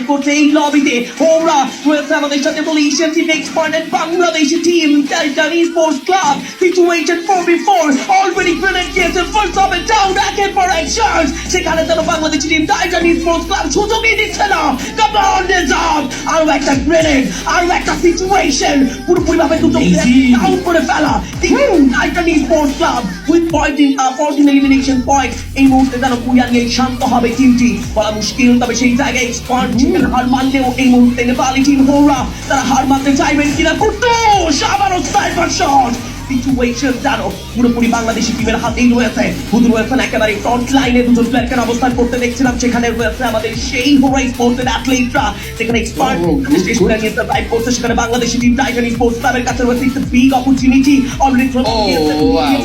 Live করছে এই লবিতে। ওরা রয়েছে আমাদের সাথে Malaysian team expert and Bangladeshi team Titan Sports Club. Situation 4v4 already grenade দিয়েছে ফার্স্ট অফ এ ডাউন একের পর এক শট। সেখানে যেন Bangladeshi team Titan Sports Club সুযোগই দিচ্ছে না। কাম অন ডিজার্ভ আরো একটা গ্রেনেড, আরো একটা সিচুয়েশন পুরোপুরি ভাবে দুটো ডাউন করে ফেলা। Titan Sports club with 14 elimination point. এই মুহূর্তে যেন পুরিয়া নিয়ে শান্ত হবে টিমটি বলা মুশকিল, তবে সেই জায়গায় এক্সপার্ট টিমের হার মানলেও এই মুহূর্তে নেপালি টিম হোরা তারা হার মানতে চাইবেন কিনা। কুট্টুস আবারও স্নাইপার শট। সিচুয়েশন জানো পুরোপুরি বাংলাদেশি টিমের হাতেই রয়েছে। শুধু রয়েছেন একেবারে ফ্রন্ট লাইনে দুজন প্লেয়ারকে অবস্থান করতে দেখছিলাম। সেখানে রয়েছে আমাদের সেই হোরা স্পোর্টসের অ্যাথলেটরা, সেখানে এক্সপার্ট শেষ করে নিয়ে সার্ভাইভ করছে। সেখানে বাংলাদেশি টিম টাইটান স্পোর্টস ক্লাবের কাছে রয়েছে একটা বিগ অপরচুনিটি। অলরেডি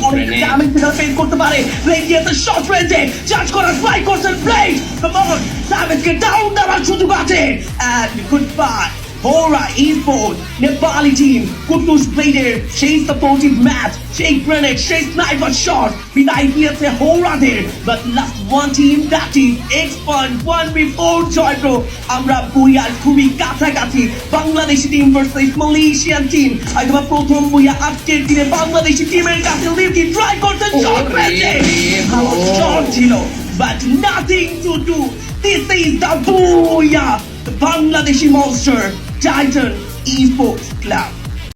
অনেক ড্যামেজ সেখানে ফেস করতে পারে। ব্লেড দিয়েছে শর্ট রেঞ্জে, চার্জ করার ট্রাই করছেন ব্লেড। কাম অন, স্যাভেজকে ডাউন দেওয়ার সুযোগ আছে। And good by Hora Esports, Nepali team, Kutus Blader, সেই supportive match, সেই grenade, সেই sniper shot, বিদায় দিয়েছে হোরাদের। But last one team, that is Expert 1v4 জয়প্রো। আমরা বুইয়ার খুবই কাছাকাছি। Bangladeshi team versus Malaysian team. হয়তো প্রথম বুইয়া আজকের দিনে বাংলাদেশি টিমের কাছে লিভটি ট্রাই করতে শট রেঞ্জে। ভালো শট ছিল, but nothing to do. This is the Booyah, the Bangladeshi monster, Titan Esports Club.